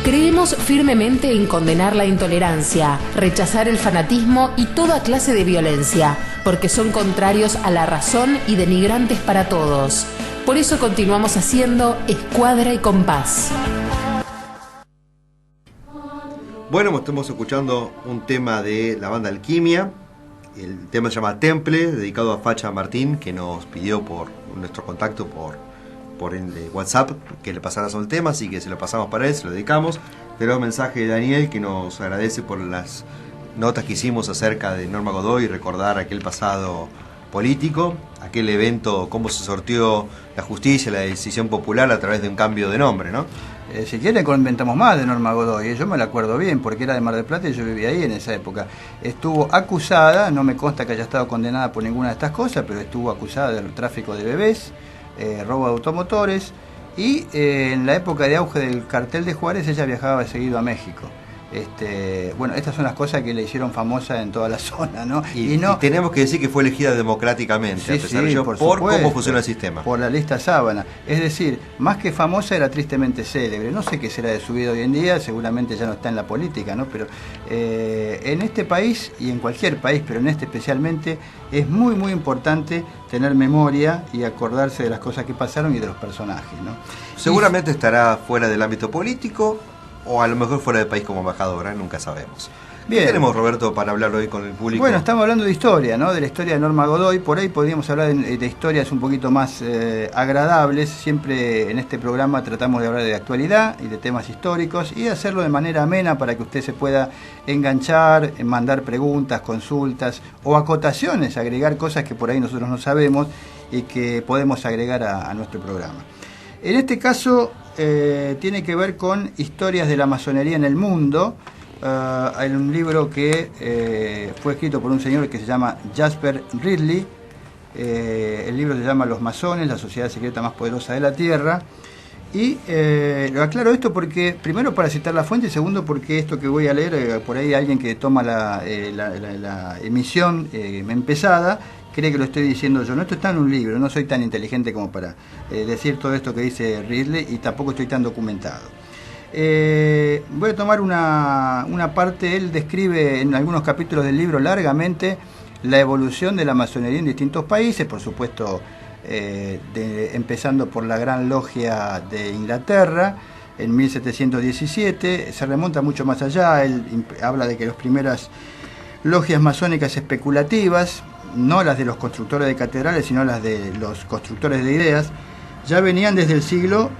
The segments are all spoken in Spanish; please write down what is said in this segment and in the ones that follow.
Creemos firmemente en condenar la intolerancia, rechazar el fanatismo y toda clase de violencia, porque son contrarios a la razón y denigrantes para todos. Por eso continuamos haciendo Escuadra y Compás. Bueno, estamos escuchando un tema de la banda Alquimia. El tema se llama Temple, dedicado a Facha Martín, que nos pidió por nuestro contacto por el WhatsApp que le pasara el tema, así que se lo pasamos para él, se lo dedicamos. Tenemos un mensaje de Daniel que nos agradece por las notas que hicimos acerca de Norma Godoy y recordar aquel pasado político, aquel evento, cómo se sortió la justicia, la decisión popular a través de un cambio de nombre, ¿no? Si quieren comentamos más de Norma Godoy, yo me la acuerdo bien porque era de Mar del Plata y yo vivía ahí en esa época. Estuvo acusada, no me consta que haya estado condenada por ninguna de estas cosas, pero estuvo acusada del tráfico de bebés, robo de automotores y en la época de auge del cartel de Juárez ella viajaba seguido a México. Bueno, estas son las cosas que le hicieron famosa en toda la zona, ¿no? Y tenemos que decir que fue elegida democráticamente, sí, a pesar de ello, por cómo funciona el sistema. Por la lista Sábana. Es decir, más que famosa, era tristemente célebre. No sé qué será de su vida hoy en día, seguramente ya no está en la política, ¿no? Pero en este país, y en cualquier país, pero en este especialmente, es muy, muy importante tener memoria y acordarse de las cosas que pasaron y de los personajes, ¿no? Seguramente estará fuera del ámbito político, o a lo mejor fuera del país como embajadora, nunca sabemos. Bien. ¿Qué tenemos, Roberto, para hablar hoy con el público? Bueno, estamos hablando de historia, ¿no? De la historia de Norma Godoy. Por ahí podríamos hablar de historias un poquito más agradables. Siempre en este programa tratamos de hablar de actualidad y de temas históricos y hacerlo de manera amena para que usted se pueda enganchar, mandar preguntas, consultas o acotaciones, agregar cosas que por ahí nosotros no sabemos y que podemos agregar a nuestro programa. En este caso tiene que ver con historias de la masonería en el mundo. Hay un libro que fue escrito por un señor que se llama Jasper Ridley. El libro se llama Los masones, la sociedad secreta más poderosa de la Tierra. Y lo aclaro esto porque, primero para citar la fuente, y segundo porque esto que voy a leer, por ahí alguien que toma la emisión empezada, cree que lo estoy diciendo yo. No, esto está en un libro, no soy tan inteligente como para decir todo esto que dice Ridley y tampoco estoy tan documentado. Voy a tomar una parte. Él describe en algunos capítulos del libro largamente la evolución de la masonería en distintos países, por supuesto empezando por la Gran Logia de Inglaterra en 1717, se remonta mucho más allá. Él habla de que las primeras logias masónicas especulativas, no las de los constructores de catedrales, sino las de los constructores de ideas, ya venían desde el siglo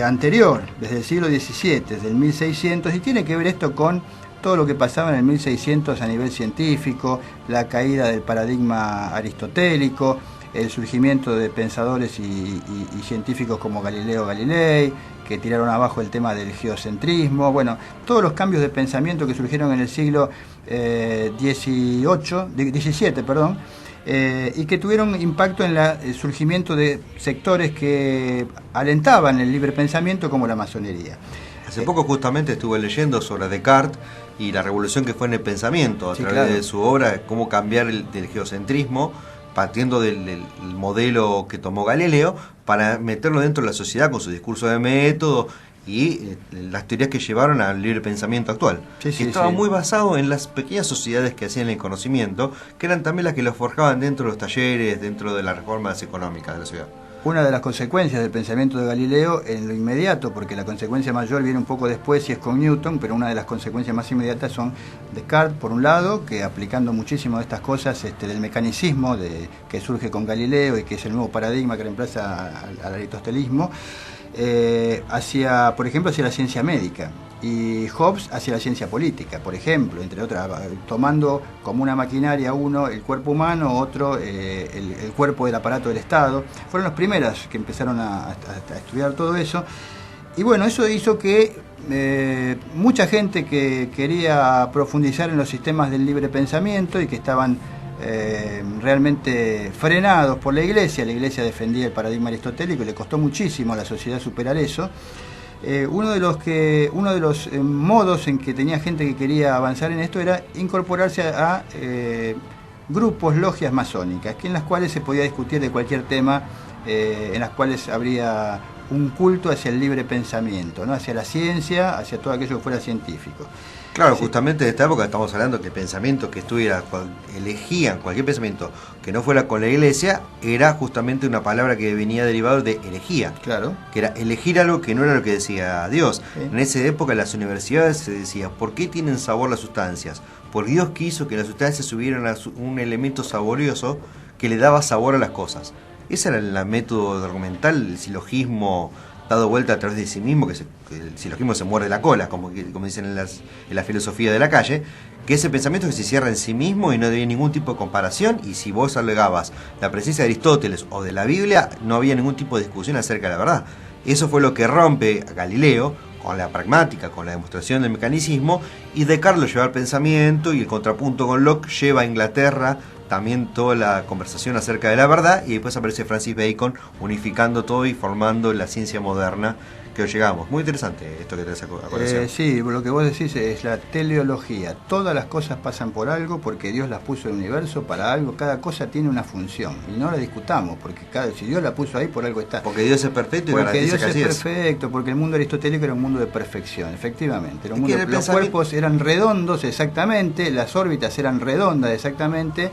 anterior, desde el siglo XVII, desde el 1600, y tiene que ver esto con todo lo que pasaba en el 1600 a nivel científico, la caída del paradigma aristotélico, el surgimiento de pensadores y científicos como Galileo Galilei, que tiraron abajo el tema del geocentrismo, bueno, todos los cambios de pensamiento que surgieron en el siglo XVII, y que tuvieron impacto en el surgimiento de sectores que alentaban el libre pensamiento como la masonería. Hace poco justamente estuve leyendo sobre Descartes y la revolución que fue en el pensamiento a través de su obra, cómo cambiar del geocentrismo, partiendo del modelo que tomó Galileo, para meterlo dentro de la sociedad con su discurso de método y las teorías que llevaron al libre pensamiento actual, que estaba muy basado en las pequeñas sociedades que hacían el conocimiento, que eran también las que lo forjaban dentro de los talleres, dentro de las reformas económicas de la ciudad. Una de las consecuencias del pensamiento de Galileo en lo inmediato, porque la consecuencia mayor viene un poco después y es con Newton, pero una de las consecuencias más inmediatas son Descartes, por un lado, que aplicando muchísimo de estas cosas del mecanicismo que surge con Galileo y que es el nuevo paradigma que reemplaza al aristotelismo, por ejemplo, hacia la ciencia médica, y Hobbes hacia la ciencia política, por ejemplo, entre otras, tomando como una maquinaria uno el cuerpo humano, otro el cuerpo del aparato del Estado. Fueron los primeros que empezaron a estudiar todo eso, y bueno, eso hizo que mucha gente que quería profundizar en los sistemas del libre pensamiento y que estaban realmente frenados por la Iglesia defendía el paradigma aristotélico y le costó muchísimo a la sociedad superar eso. Uno de los modos en que tenía gente que quería avanzar en esto era incorporarse a grupos, logias masónicas, en las cuales se podía discutir de cualquier tema, en las cuales habría un culto hacia el libre pensamiento, ¿no? Hacia la ciencia, hacia todo aquello que fuera científico. Claro, Sí. justamente de esta época estamos hablando que el pensamiento que estuviera, elegían cualquier pensamiento que no fuera con la iglesia, era justamente una palabra que venía derivado de herejía. Claro. Que era elegir algo que no era lo que decía Dios. Sí. En esa época en las universidades se decía, ¿por qué tienen sabor las sustancias? Porque Dios quiso que las sustancias tuvieran un elemento saborioso que le daba sabor a las cosas. Ese era el método argumental, el silogismo dado vuelta a través de sí mismo, que el silogismo se muerde la cola, como dicen en la filosofía de la calle, que ese pensamiento que se cierra en sí mismo y no había ningún tipo de comparación, y si vos alegabas la presencia de Aristóteles o de la Biblia, no había ningún tipo de discusión acerca de la verdad. Eso fue lo que rompe a Galileo con la pragmática, con la demostración del mecanicismo, y Descartes lo lleva al pensamiento, y el contrapunto con Locke lleva a Inglaterra también toda la conversación acerca de la verdad, y después aparece Francis Bacon unificando todo y formando la ciencia moderna que hoy llegamos. Muy interesante esto que traes a colación. Sí, lo que vos decís es la teleología. Todas las cosas pasan por algo, porque Dios las puso en el universo para algo. Cada cosa tiene una función y no la discutamos, porque si Dios la puso ahí, por algo está. Porque Dios es perfecto y porque garantiza Dios que es así perfecto, porque el mundo aristotélico era un mundo de perfección, efectivamente. Era un Es que mundo, los cuerpos eran redondos exactamente, las órbitas eran redondas exactamente.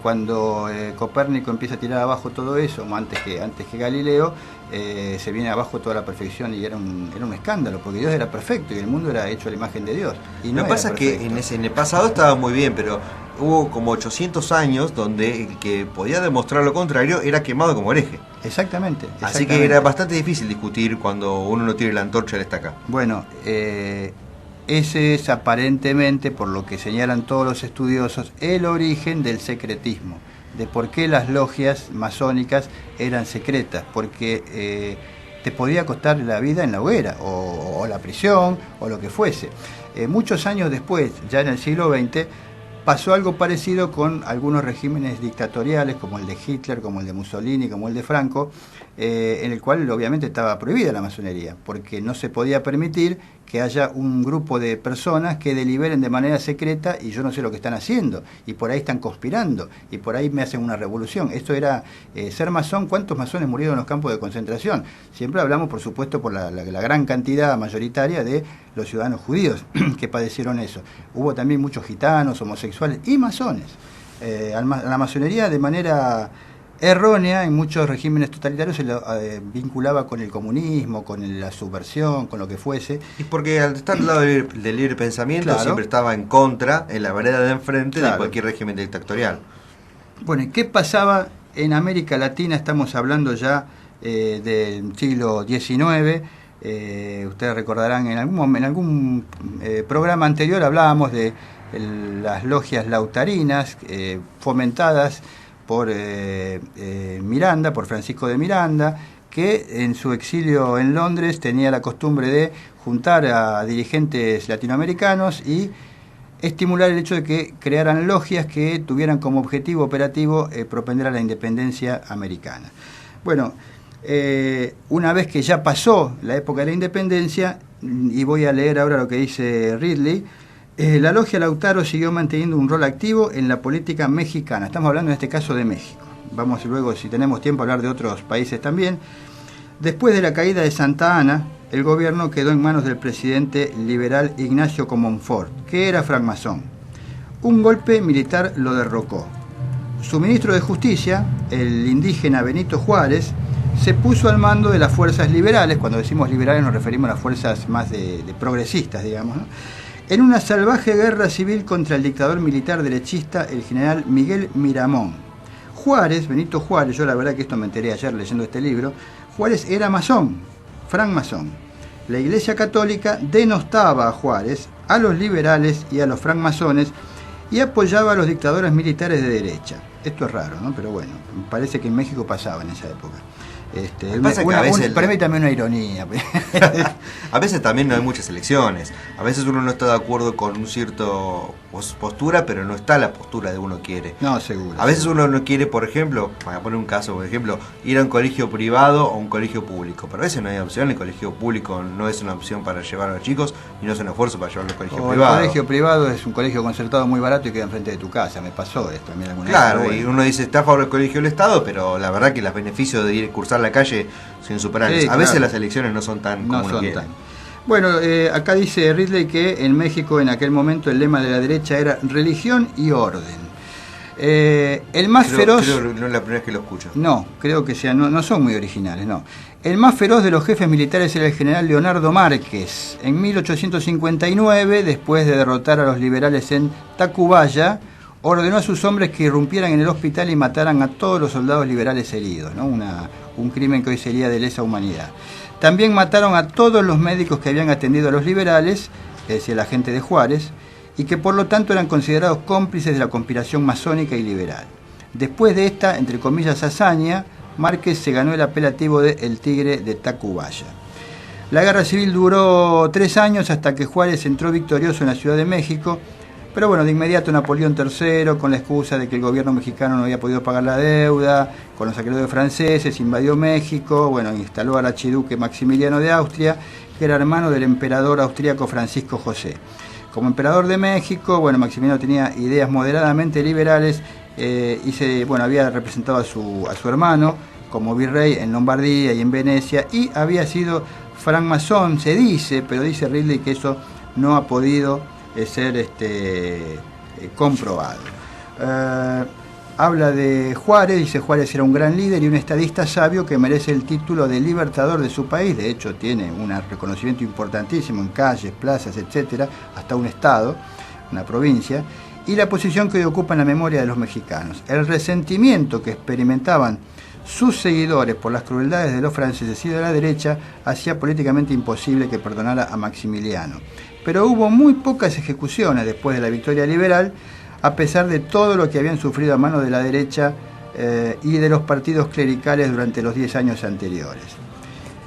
Cuando Copérnico empieza a tirar abajo todo eso, antes que Galileo, se viene abajo toda la perfección y era un escándalo, porque Dios era perfecto y el mundo era hecho a la imagen de Dios. Y no Lo que pasa es que en el pasado estaba muy bien, pero hubo como 800 años donde el que podía demostrar lo contrario era quemado como hereje. Exactamente. Así que era bastante difícil discutir cuando uno no tiene la antorcha de la estaca. Bueno, ese es aparentemente, por lo que señalan todos los estudiosos, el origen del secretismo, de por qué las logias masónicas eran secretas, porque te podía costar la vida en la hoguera, o la prisión, o lo que fuese. Muchos años después, ya en el siglo XX, pasó algo parecido con algunos regímenes dictatoriales, como el de Hitler, como el de Mussolini, como el de Franco, en el cual obviamente estaba prohibida la masonería, porque no se podía permitir que haya un grupo de personas que deliberen de manera secreta y yo no sé lo que están haciendo, y por ahí están conspirando, y por ahí me hacen una revolución. Esto era ser masón. ¿Cuántos masones murieron en los campos de concentración? Siempre hablamos, por supuesto, por la gran cantidad mayoritaria de los ciudadanos judíos que padecieron eso. Hubo también muchos gitanos, homosexuales y masones. La masonería, de manera errónea, en muchos regímenes totalitarios se lo vinculaba con el comunismo, con la subversión, con lo que fuese. Y porque al estar al lado del libre pensamiento, claro, siempre estaba en contra, en la vereda de enfrente, claro, de cualquier régimen dictatorial. Bueno, ¿y qué pasaba en América Latina? Estamos hablando ya del siglo XIX. Ustedes recordarán, en algún programa anterior hablábamos de las logias lautarinas fomentadas por Miranda, por Francisco de Miranda, que en su exilio en Londres tenía la costumbre de juntar a dirigentes latinoamericanos y estimular el hecho de que crearan logias que tuvieran como objetivo operativo propender a la independencia americana. Bueno, una vez que ya pasó la época de la independencia, y voy a leer ahora lo que dice Ridley, la logia Lautaro siguió manteniendo un rol activo en la política mexicana. Estamos hablando en este caso de México. Vamos luego, si tenemos tiempo, a hablar de otros países también. Después de la caída de Santa Anna, el gobierno quedó en manos del presidente liberal Ignacio Comonfort, que era francmasón. Un golpe militar lo derrocó. Su ministro de Justicia, el indígena Benito Juárez, se puso al mando de las fuerzas liberales. Cuando decimos liberales nos referimos a las fuerzas más de progresistas, digamos, ¿no?, en una salvaje guerra civil contra el dictador militar derechista, el general Miguel Miramón. Juárez, Benito Juárez, yo la verdad que esto me enteré ayer leyendo este libro, Juárez era masón, francmasón. La Iglesia Católica denostaba a Juárez, a los liberales y a los francmasones, y apoyaba a los dictadores militares de derecha. Esto es raro, ¿no? Pero bueno, parece que en México pasaba en esa época. Permítame una ironía. A veces también no hay muchas elecciones. A veces uno no está de acuerdo con un cierto postura, pero no está la postura de uno quiere. No, seguro. A veces uno no quiere, por ejemplo, voy a poner un caso, por ejemplo, ir a un colegio privado o un colegio público. Pero a veces no hay opción. El colegio público no es una opción para llevar a los chicos y no es un esfuerzo para llevarlos al colegio privado. El colegio privado es un colegio concertado muy barato y queda enfrente de tu casa. Me pasó esto también alguna vez. Claro, y uno dice, está a favor del colegio del Estado, pero la verdad que los beneficios de ir a cursar cruzar la calle son insuperables. A veces las elecciones no son tan como uno quiere. Bueno, acá dice Ridley que en México en aquel momento el lema de la derecha era religión y orden. El más feroz... Creo no es la primera vez que lo escucho. No, creo que no son muy originales, no. El más feroz de los jefes militares era el general Leonardo Márquez. En 1859, después de derrotar a los liberales en Tacubaya, ordenó a sus hombres que irrumpieran en el hospital y mataran a todos los soldados liberales heridos, ¿no? Un crimen que hoy sería de lesa humanidad. También mataron a todos los médicos que habían atendido a los liberales, es decir, la gente de Juárez, y que por lo tanto eran considerados cómplices de la conspiración masónica y liberal. Después de esta, entre comillas, hazaña, Márquez se ganó el apelativo de El Tigre de Tacubaya. La guerra civil duró 3 años hasta que Juárez entró victorioso en la Ciudad de México, pero bueno, de inmediato Napoleón III, con la excusa de que el gobierno mexicano no había podido pagar la deuda, con los acreedores franceses, invadió México, bueno, instaló al archiduque Maximiliano de Austria, que era hermano del emperador austríaco Francisco José. Como emperador de México, bueno, Maximiliano tenía ideas moderadamente liberales había representado a su hermano como virrey en Lombardía y en Venecia, y había sido francmasón, se dice, pero dice Ridley que eso no ha podido ser comprobado. Habla de Juárez, dice Juárez era un gran líder y un estadista sabio que merece el título de libertador de su país. De hecho tiene un reconocimiento importantísimo en calles, plazas, etcétera, hasta un estado, una provincia, y la posición que hoy ocupa en la memoria de los mexicanos. El resentimiento que experimentaban sus seguidores por las crueldades de los franceses y de la derecha hacía políticamente imposible que perdonara a Maximiliano. Pero hubo muy pocas ejecuciones después de la victoria liberal, a pesar de todo lo que habían sufrido a mano de la derecha y de los partidos clericales durante los 10 años anteriores.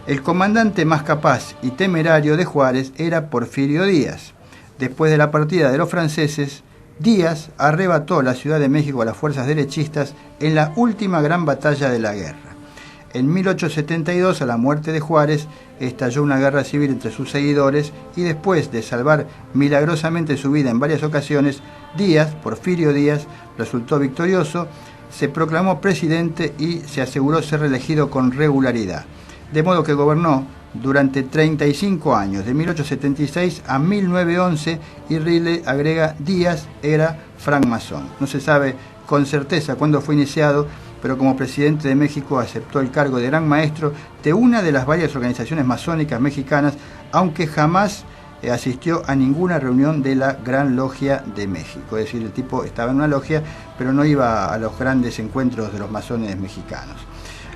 El comandante más capaz y temerario de Juárez era Porfirio Díaz. Después de la partida de los franceses, Díaz arrebató la Ciudad de México a las fuerzas derechistas en la última gran batalla de la guerra. En 1872, a la muerte de Juárez, estalló una guerra civil entre sus seguidores y después de salvar milagrosamente su vida en varias ocasiones, Porfirio Díaz, resultó victorioso, se proclamó presidente y se aseguró ser reelegido con regularidad. De modo que gobernó durante 35 años, de 1876 a 1911, y Ridley agrega, Díaz era francmasón. No se sabe con certeza cuándo fue iniciado, pero como presidente de México aceptó el cargo de gran maestro de una de las varias organizaciones masónicas mexicanas, aunque jamás asistió a ninguna reunión de la Gran Logia de México. Es decir, el tipo estaba en una logia, pero no iba a los grandes encuentros de los masones mexicanos.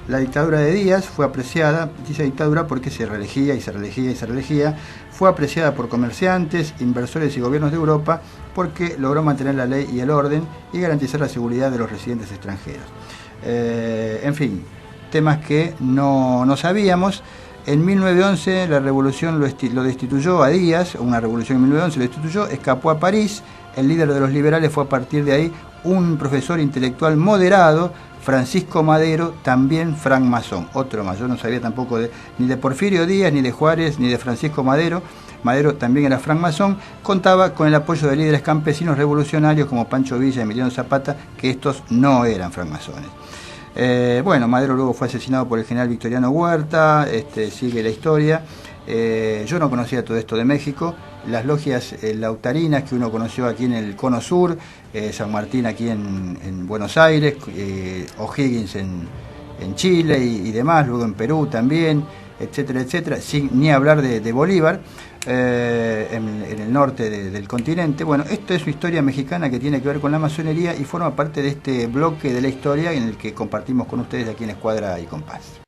La dictadura de Díaz fue apreciada, dice dictadura porque se reelegía y se reelegía y se reelegía, fue apreciada por comerciantes, inversores y gobiernos de Europa porque logró mantener la ley y el orden y garantizar la seguridad de los residentes extranjeros. En fin, temas que no sabíamos. En 1911 la revolución lo destituyó a Díaz, una revolución en 1911 lo destituyó, escapó a París. El líder de los liberales fue a partir de ahí un profesor intelectual moderado, Francisco Madero, también francmasón, otro más. Yo no sabía tampoco ni de Porfirio Díaz, ni de Juárez, ni de Francisco Madero. Madero también era francmasón, contaba con el apoyo de líderes campesinos revolucionarios como Pancho Villa y Emiliano Zapata, que estos no eran francmasones. Madero luego fue asesinado por el general Victoriano Huerta, sigue la historia. Yo no conocía todo esto de México. Las logias lautarinas que uno conoció aquí en el Cono Sur, San Martín aquí en Buenos Aires, O'Higgins en Chile y demás, luego en Perú también, etcétera, etcétera, sin ni hablar de Bolívar, en el norte del continente. Bueno, esto es una historia mexicana que tiene que ver con la masonería y forma parte de este bloque de la historia en el que compartimos con ustedes aquí en Escuadra y Compás.